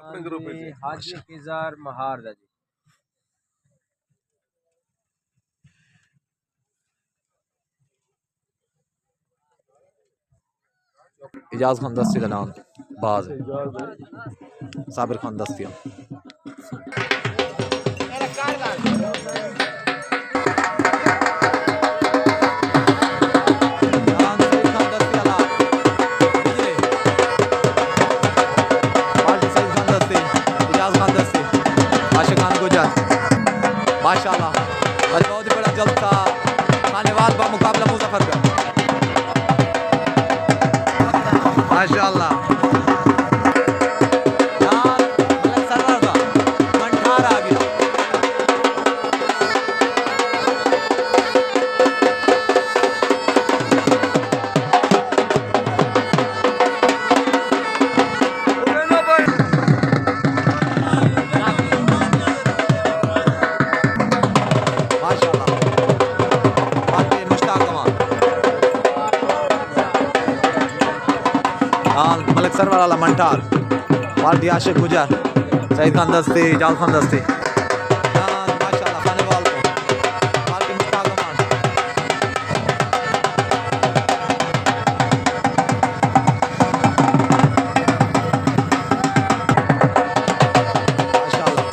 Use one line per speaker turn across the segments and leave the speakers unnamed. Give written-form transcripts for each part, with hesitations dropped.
हाँ जी, हाजी किजार महार दा जी।
इजाज खान दस्ती का नाम बाज साबिर खान दस्तिया माशाल्लाह बहुत बड़ा जलसा खानेवाल बा मुकाबला मुजफ्फर का माशाल्लाह मंठार आ गया मलिक सरवर वाला मंठार पार्टी आशिक गुजर सईद खान दस्ती जाल खान दस्ती माशाल्लाह खानेवाल को पार्टी मुश्ताक अमान माशाल्लाह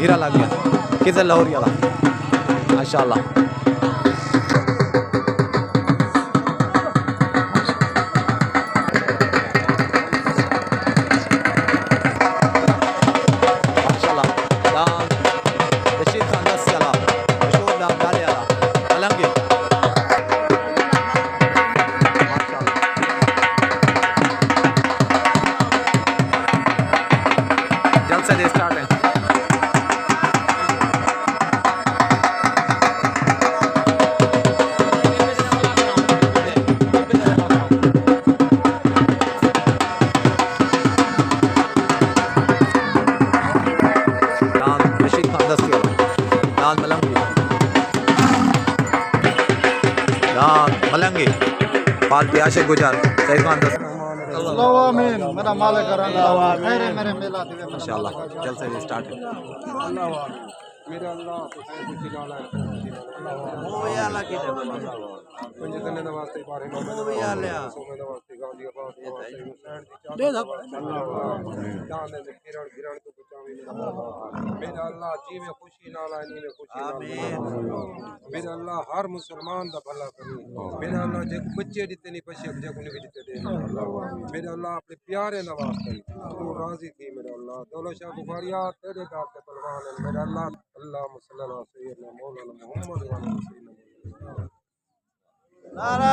हीरा लग गया किधर लाहौरी वाला माशाल्लाह माशाल्लाह रशीद खान दस्ती वाला मशहूर नाम डाले वाला अलंगे माशाल्लाह जल्द से स्टार्ट है मलंगी पार्टी आशिक गुजर सईद खान
मेरा मालिक
माशाल्लाह जल्द से स्टार्ट है
मेरा अल्लाह पंजतने वास्ते बारे में वास्ते गांधी दे दो जान दे किरण किरण तो बचावे मेरा अल्लाह जी में खुशी ना लानी में खुशी आमीन मेरा अल्लाह हर मुसलमान दा भला करी मेरा अल्लाह जे बच्चे दिते नहीं पछे जे को नहीं दिते दे मेरा अल्लाह अपने प्यारे नवाज़ तू राजी थी मेरा अल्लाह दौलत शाह बुखारिया तेरे दाद के पहलवान है मेरा अल्लाह अल्लाह सल्लल्लाहु अलैहि सय्यदना मौलाना मोहम्मद व अलैहि वसल्लम
नारा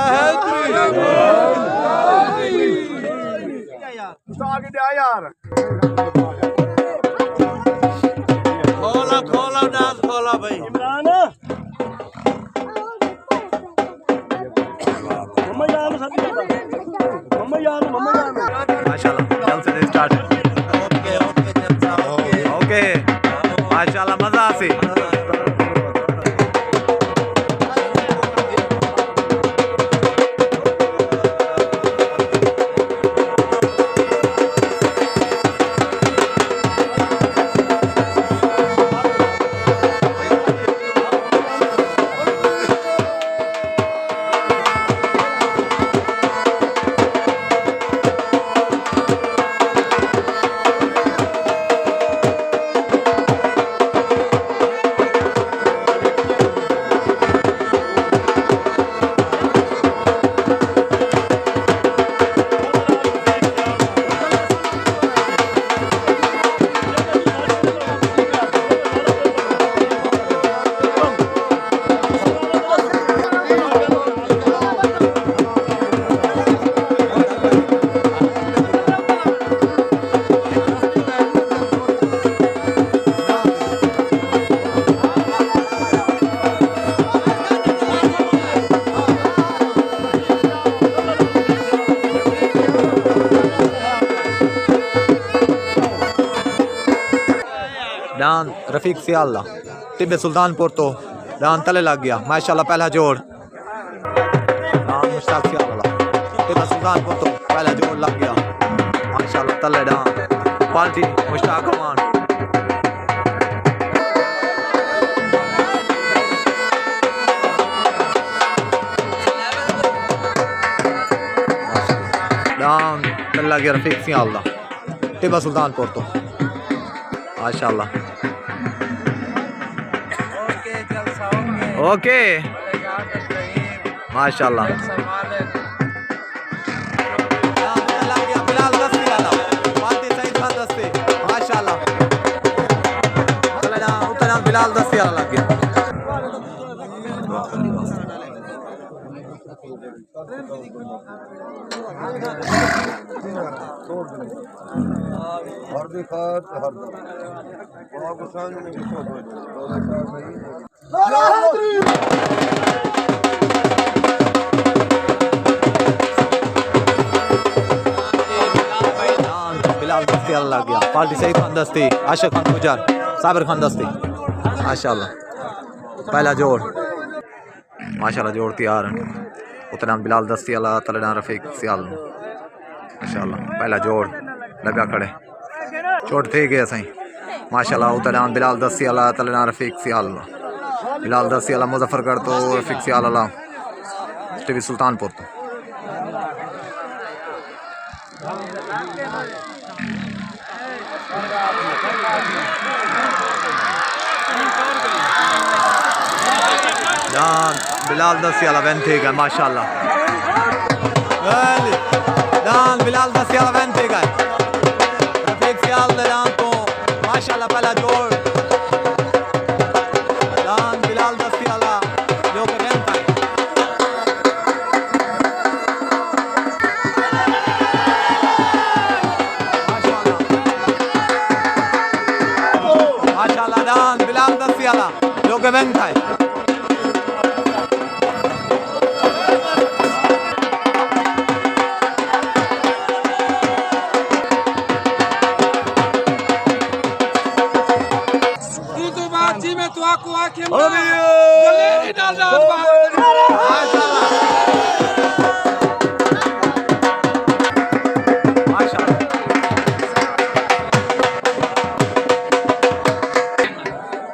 आगे दे यार
खोला खोला डांस खोला भाई
इमरान मम्मा जान साथी मम्मा जान
माशाल्लाह जल्द से स्टार्ट ओके ओके माशाल्लाह मजा आसी रफीक सियाला टिब्बे सुल्तानपुर तो डान तले लग गया माशाल्लाह पहला जोड़ मुश्ताक सियाला टिब्बे सुल्तानपुर तो पहला जोड़ लग गया माशाल्लाह तले डान पार्टी मुश्ताक अमान डान तले लग गया रफीक सियाला टिब्बे सुल्तानपुर तो माशाल्लाह ओके माशाल्लाह बिलाल दस्ती वाला पार्टी सईद खान दस्ती माशाल्लाह उतना बिलाल दस्ती वाला लग गया
हर दिखात हर बाबू सांग ने किसको बिलाल दस्ती वाला लग गया पार्टी सईद खान दस्ती आशिक खान गुजर साबिर खान दस्ती माशाल्लाह पहला जोड़ माशाल्लाह जोड़ तैयार उतना बिलाल दस्ती वाला तलडा रफीक सियाल माशाल्लाह पहला जोड़ लगा खड़े चोट थी गया सही माशाल्लाह उतना बिलाल दस्ती वाला तलडा रफीक सियाल बिलाल दस्ती वाला मुजफ्फरगढ़ तो रफीक सियाल वाला टिब्बे सुल्तानपुर तो बिलाल दस्ती वाला वैन थे गए माशाल्लाह बिलाल दस्ती वाला वैन थे गए रफीक सियाल तो माशाल्लाह पहला जोड़ बिलाल दस्ती वाला जो कि वैन था माशाल्लाह बिलाल दस्ती वाला जो कि वैन था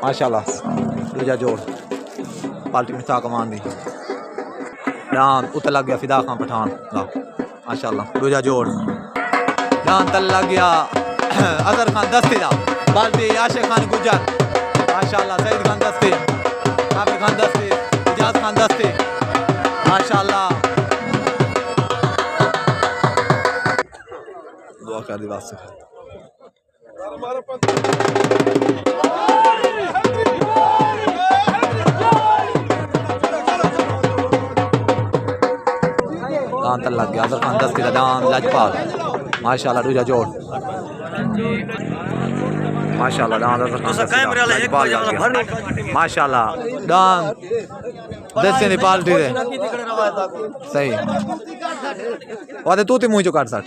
माशाल्लाह दूजा जोड़ पार्टी मिठा कमान दी डान उत लग गया फिदा खान पठान माशाल्लाह दूजा जोड़ डान तल लग गया अजहर खान दस्ती दा पार्टी आशिक खान गुजर माशाल्लाह सईद खान दस्ती साबिर खान दस्ती इजाज खान दस्ती माशाल्लाह दुआ कर दी वास्ते दान तल लग गया अजहर खान दस्ती का दान लाजपाल माशाल्लाह दूजा जोड़ माशाल्लाह दान अजहर खान लाजपाल माशाल्लाह दान दस्ती ने पार्टी दे सही वादे तू ती मुंह जो काट सट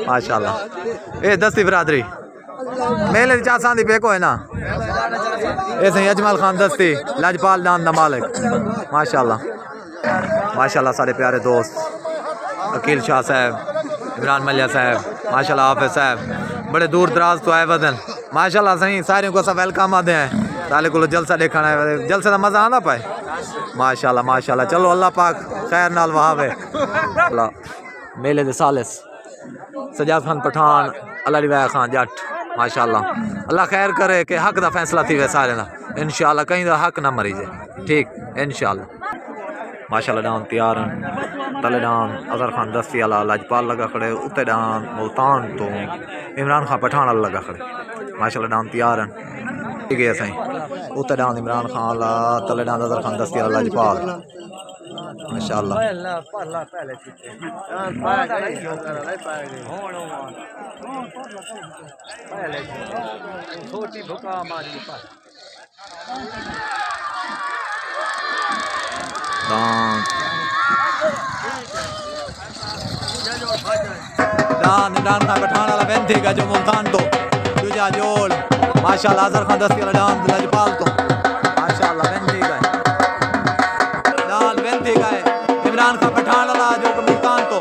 माशाल्लाह ए दस्ती बिरादरी मेले दी चासान दी पेको है ना ए सही अजमल खान दस्ती लाजपाल दान दा मालिक माशाल्लाह माशाल्लाह सारे प्यारे दोस्त अकील शाह साहब इमरान मलिया साहब माशाल्लाह हाफिज साहब बड़े दूर दराज तो आए वदन माशाल्लाह सही सारे को सब वेलकम आते हैं साले को जलसा देखना है जलसे का मजा आना पाए माशाल्लाह माशाल्लाह चलो अल्लाह पाक खैर नाल वहावे मेले दे सालिस सजाद खान पठान अल्लाह रिवाया खान जट माशाल्लाह अल्लाह खैर करे कि हक दा फैसला थी वे सारे दा इंशाल्लाह कहीं दा हक ना मरी जाए ठीक इंशाल्लाह माशाल्लाह डान तैयार तले डान अजहर खान दस्ती वाला लाजपाल लगा खड़े उत्ते डान मुल्तान तो इमरान खान पठान वाला लगा खड़े माशाल्लाह डान तैयार ठीक है सही उत्ते डान इमरान खान वाला तले डान अजहर खान दस्ती वाला लाजपाल माशाल्लाह डान डान का पठान वाला वैन थी जो मुल्तान तो दूजा जोड़
माशाल्लाह अजहर खान दस्ती वाला डांस लजपाल तो माशाल्लाह बेंती का डांस बेंती का इमरान खान पठान वाला जो कि मुल्तान तो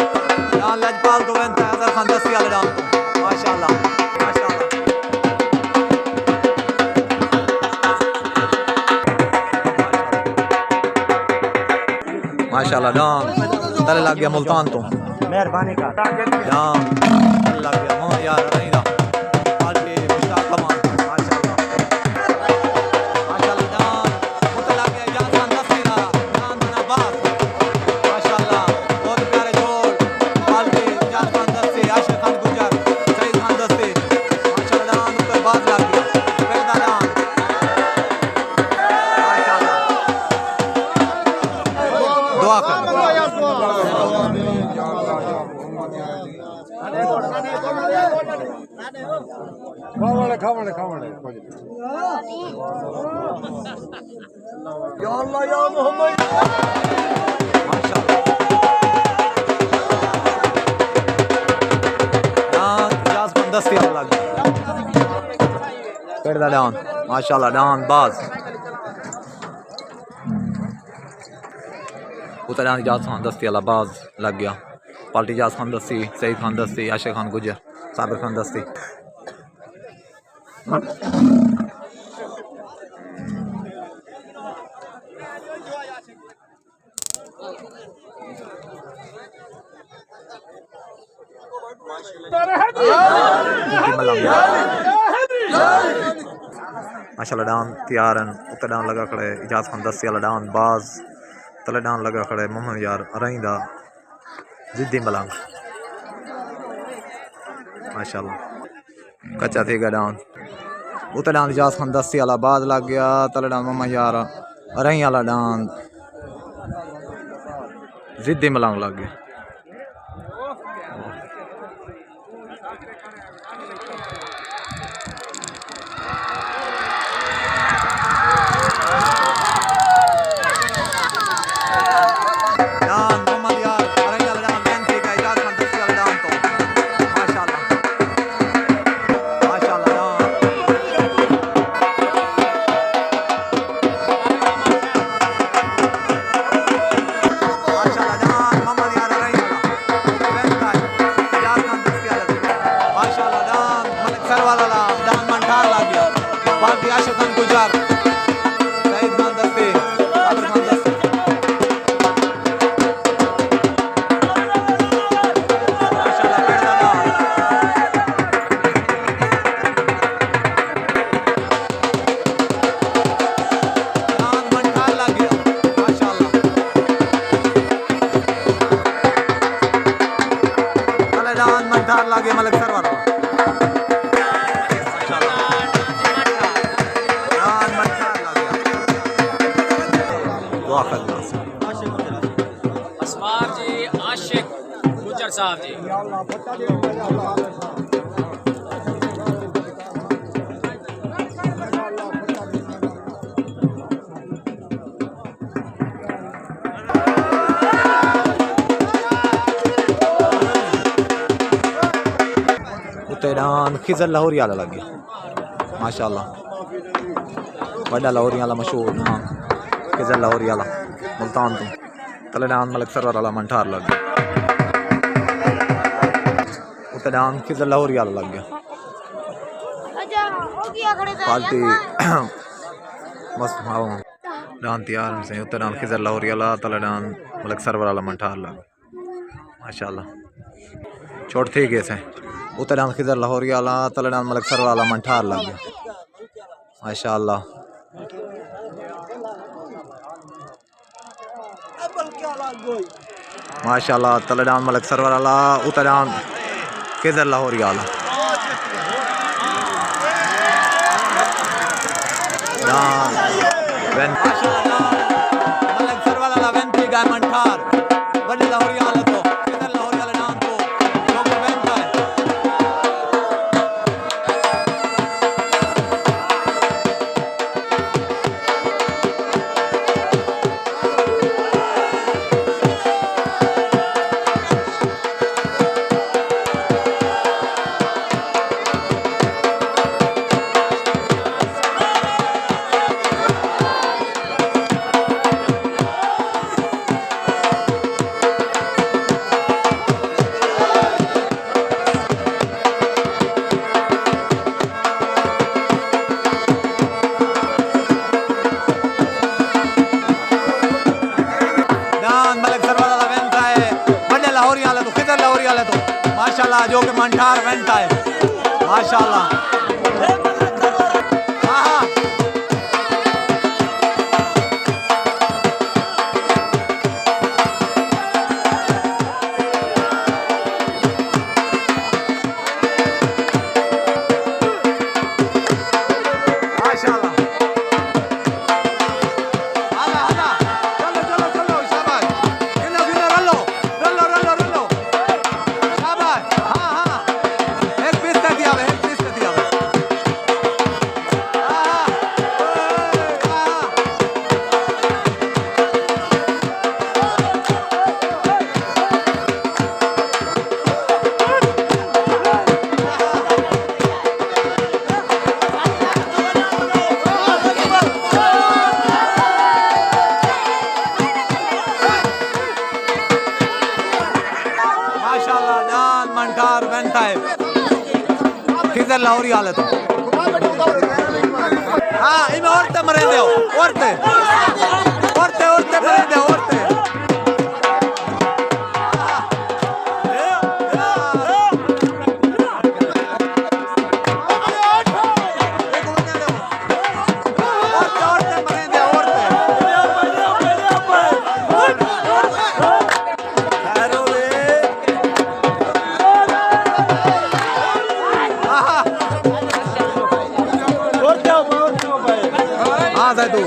डांस लजपाल तो बेंता अजहर खान दस्ती वाला डांस तो माशाल्लाह माशाल्लाह माशाल्लाह डांस तले लग गया मुल्तान तो
मेहरबानी का
डांस तले लग गया मोह यार नहीं दा पार्टी मुश्ताक कमान माशाल्लाह माशाल्लाह डांस मुझे लग गया इजाज़ खान दस्ती दा डांस बना बात माशाल्लाह बहुत प्यारे जोड़ पार्टी इजाज़ खान दस्ती आशिक खान गुजर सईद खान दस्ती माशाल्लाह डांस ऊपर बात लग गया पहला डांस माशाल्लाह दुआ कर
खावणे या अल्लाह या मोहम्मद
दस्ती वाला पहला डांस माशाल्लाह डांस बाज उतर डांस इजाज़ खान दस्ती वाला बाज लग गया पार्टी इजाज़ खान दस्ती सईद खान दस्ती आशिक खान गुजर साबिर खान दस्ती माशाल्लाह डांस तैयार हैं उत्तर डांस लगा खड़े इजाज़ खान दस्ती वाला डांस बाज तले डांस लगा खड़े मोहम्मद यार अरईंदा जिद्दी मलंग माशाल्लाह कच्चा थी गया डांस उत्तर डांस इजाज़ खान दस्ती वाला बाज लग गया तले डांस मोहम्मद यार अरई वाला डांस जिद्दी मलंग लग गया लागे मलिक सर वाला
असमार जी आशिक गुजर साहब जी
डांस खिजर लाहौरी वाला लग गया माशाल्लाह बड़ा लाहौरी वाला मशहूर हाँ खिजर लाहौरी वाला मुल्तान तो तले डांस मलिक सरवर वाला मंठार लग गया उत्ते डांस खिजर लाहौरी वाला लग गया पार्टी मस्त हाँ डांस तैयार से उत्ते डांस खिजर लाहौरी वाला तले डांस मलिक सरवर वाला मंठार लग माशाल्लाह छोट थी गए से उत्तर डांस खिजर लाहौरी वाला तले डांस मलिक सर वाला मंठार लग गया माशाल्लाह माशाल्लाह तले डांस मलिक सर वाला उत्तर डांस खिजर लाहौरी वाला मलिक सर वाला वेंती गाय मंठार बड़े लाहौरी वाला तो खिजर लाहौरी वाला डांस तो माशाल्लाह जो कि मंठार बनता है माशाल्लाह। हाँ हाँ माशाल्लाह। हाला हाला चलो चलो चलो शाबाश गिनो गिनो रलो रलो रलो रलो शाबाश। हाँ हाँ एक पीस दे दिया एक पीस दे दिया। हाँ हाँ हाँ माशाल्लाह जान मंठार बनता है किधर लाहौरी हालत हो। हाँ इनमें औरतें मरे दे औरतें औरतें औरतें मरे दे औरतें। हाँ सर तू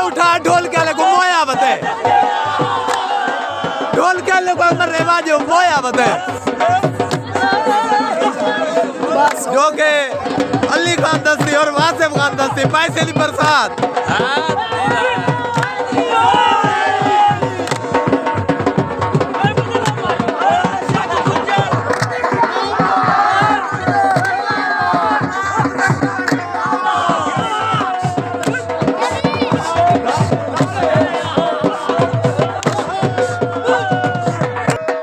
उठा ढोल के घुमाया बते ढोल के रेवाज घुमाया बते जो के अली खान दस्ती और वासिफ खान दस्ती पैसे की बरसात।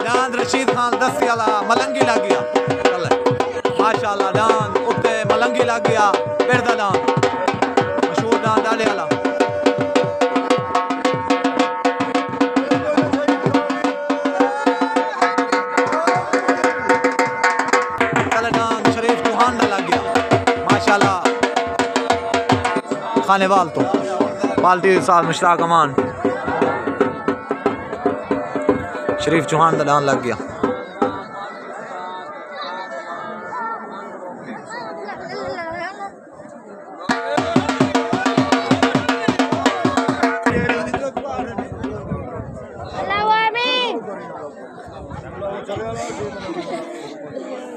जान रशीद खान दस्ती वाला मलंगी लग गया माशाल्लाह डान उत्ते मलंगी लग गया फिर दा डान मशहूर डान डाले वाला। चले डान शरीफ चौहान दा लग गया माशाल्लाह खानेवाल तो पाल्टी साहब मुश्ताक अमान शरीफ चौहान दा डान लग गया।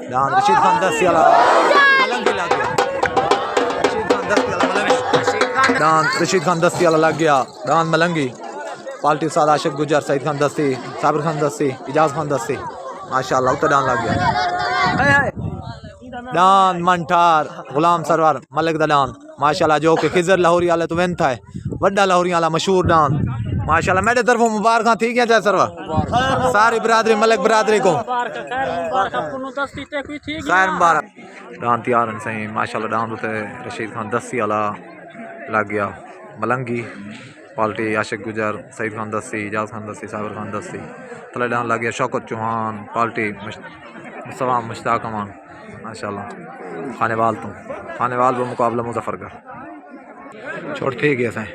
डान रशीद खान दस्ती वाला मलंगी लग गया डान रशीद खान दस्ती वाला लग गया डान मलंगी पाल्टी साद आशिक गुजर सईद खान दस्ती साबिर खान दस्ती इजाज खान दस्ती माशाल्लाह उत्तर डान लग गया। डान मंठार गुलाम सरवर मलिक दा डान माशाल्लाह जो कि खिजर लाहौरी वाले तो वेंथा है वड्डा लाहौरी वाला मशहूर डान माशाल्लाह। मेरे तरफों मुबारक थी क्या चाहे सरवर सारी बिरादरी मलिक बिरादरी को खैर मुबारक। डान तैयार सही माशाल्लाह डान उते रशीद खान दस्ती वाला लग गया मलंगी पाल्टी आशिक गुजर सईद खान दस्ती इजाज खान दस्ती साबिर खान दस्ती तले डान लग गया शौकत चौहान पाल्टी मुस्तफा मुश्ताक अमान माशाल्लाह। खानेवाल वो मुकाबला मुजफ्फर का छोड़ ठीक है सही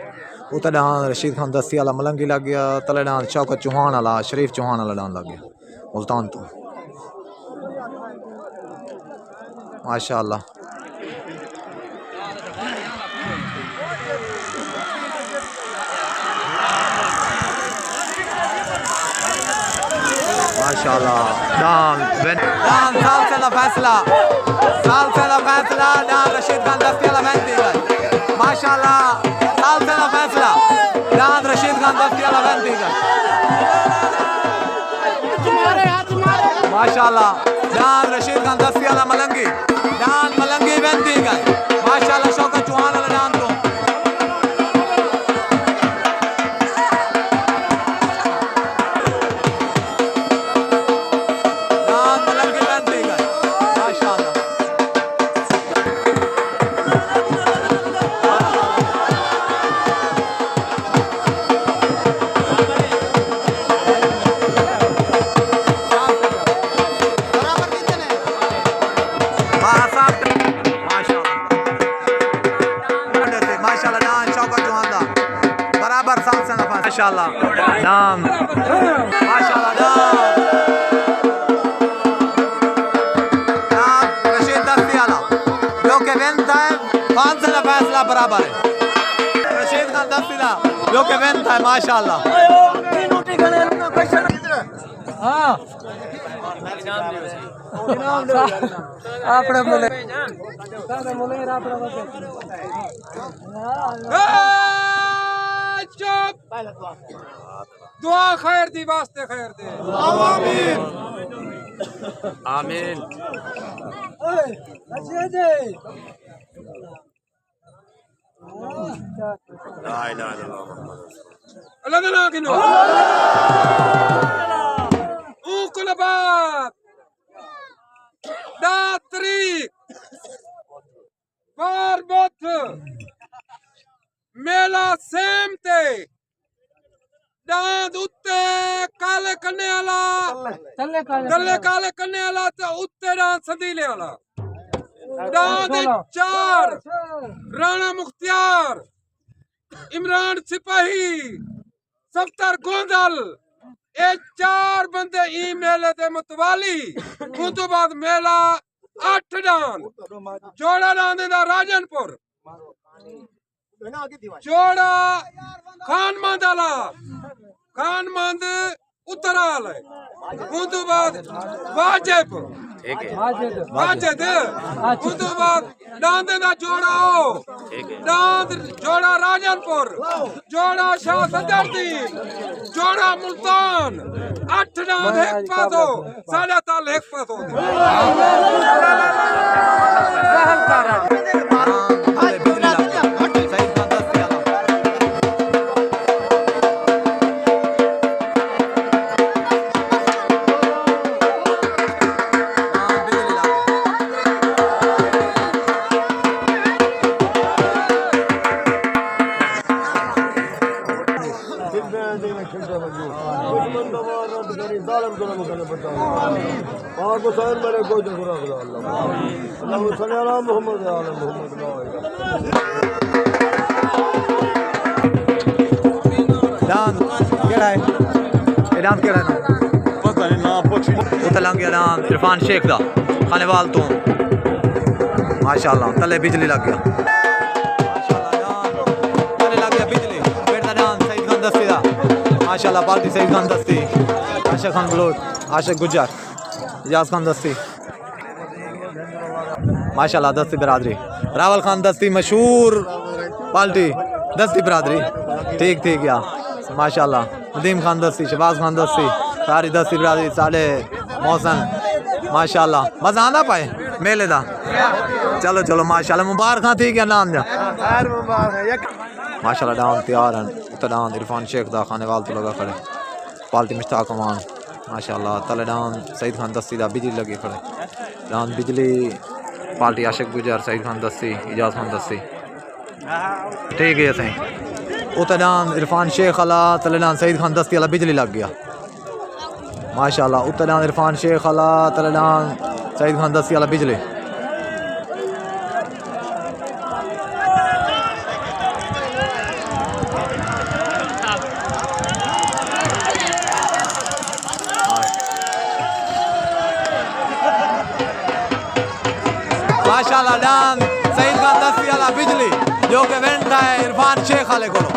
उतर डान रशीद खान दस्ती वाला मलंगी लग गया तले डान शौकत चौहान वाला शरीफ चौहान वाला डान लग गया मुल्तान तो माशाल्लाह। माशाल्लाह डान साल से फैसला डान रशीद खान दस्ती वाला मेहनती है माशाल्लाह साल से फैसला डान रशीद खान दस्ती वाला मेहनती है माशाल्लाह डान रशीद खान दस्ती वाला मलंगी मेहनती है माशाल्लाह शौकत चौहान वाला डान तो माशाल्लाह नाम माशाल्लाह नाम रशीद दस्ती वाला जो कि विनता है 5 का फैसला बराबर है रशीद खान दस्ती दा जो कि विनता है माशाल्लाह
हाँ आपने बोले
चुप दुआ खैर दी वास्ते खैर दे
आमीन
अल्लाह ना किनो उकुलबात दात्री बारबोथ मेला सेमते दांद उत्ते काले कन्ने वाला गले काले कन्ने वाला ते उत्ते दांद संदीले वाला दांद 4 राणा मुख्तियार इमरान सिपाही सफ्तर गोंदल ये 4 बंदे ई मेले दे मुतवाली उन तो बाद मेला 8 दांद जोड़ा दांद दा राजनपुर जोड़ा खानमंद आला खानमंद उत्तराल उन तो बाद वाजिब वाजिद उन तो बाद दांद दा जोड़ा हो दांद जोड़ा राजनपुर जोड़ा शाह सदरदीन जोड़ा मुल्तान 8 दांद एक पासो साढ़े ताल एक पासो
इरफान शेख दा खानेवाल तो माशाल्लाह तले बिजली लग गया तले लग गया बिजली बेटा जान सईद खान दस्ती दा माशाल्लाह पार्टी सईद खान दस्ती आशिक खान बलोच आशिक गुज्जर इजाज खान दस्ती माशाल्लाह दस्ती बिरादरी रावल खान दस्ती मशहूर पार्टी दस्ती बिरादरी ठीक या माशाल्लाह नदीम खान दस्ती शहबाज खान दस्ती सारी दस्ती बिरादरी साढ़े मौसम माशाल्लाह मजा आंदा पाए मेले दा चलो चलो माशाल्लाह मुबारक थी क्या नाम जा माशाल्लाह डाउन तैयार हैं तडान इरफान शेख दा खानेवाल तो लगा खड़े पाल्टी मुश्ताक अमान माशाल्लाह तले डाउन सईद खान दस्ती दा बिजली लगे खड़े डाउन बिजली पाल्टी आशिक गुजर सईद खान दस्ती इजाज खान दस्ती ठीक है सही उतडान इरफान शेख अला तले डाउन सईद खान दस्ती अला बिजली लग गया माशाल्लाह उत्तरान इरफान शेख अला तलडान सईद खान दस्ती वाला बिजली माशाल्लाह डान सईद खान दस्ती वाला बिजली जो कि वेंटा है इरफान शेख वाले को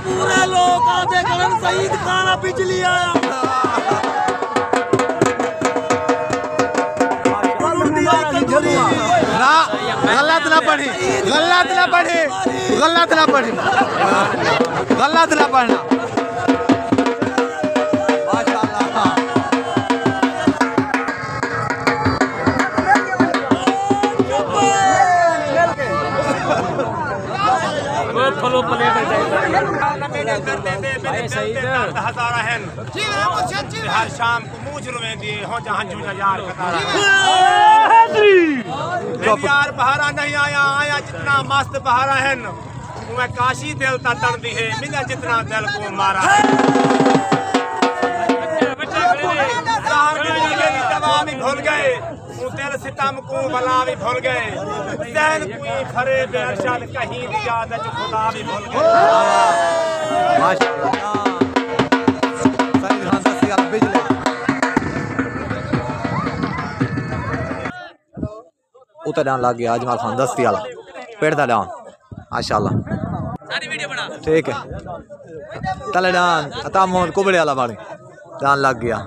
पूरे लोग आते करन सईद खान बिजली आया
गलत ना पढ़ी गलत ना पढ़ी गलत ना पढ़ी गलत ना पढ़ना
फलो प्लेट अरे सही
हजारा हैं हर शाम को मूछ रुवेंदी हो जहां जो यार कतारा यार बहारा नहीं आया जितना मस्त बहारा है मैं काशी दिल ता तड़दी है मिला जितना दिल को मारा है दवा भी भूल गए दिल सितम को बला भी भूल गए जहन कोई खरे बेअरशाद कहीं याद खुदा भी भूल गए
माशाल्लाह सईद खान दस्ती वाला बिजली उतर डान लग गया अजमल खान दस्ती वाला पेड़ दा डान माशाल्लाह ठीक है तले डान अता मोहन कुबड़े वाला बाड़ी डान लग गया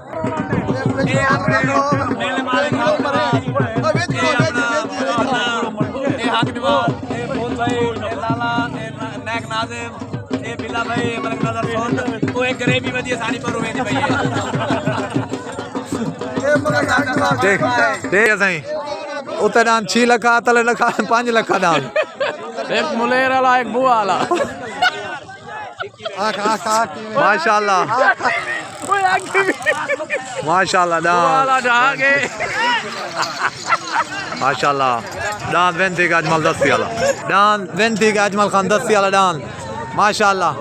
ठीक ठीक है सही उतर डान 6 लखा तले लखा 5 लखा डान
एक मुलेर वाला एक बुआ वाला
माशाल्लाह माशाल्लाह डान माशाल्लाह डान वेंती का अजमल दस्ती वाला डान वेंती का अजमल खान दस्ती वाला डान माशाल्लाह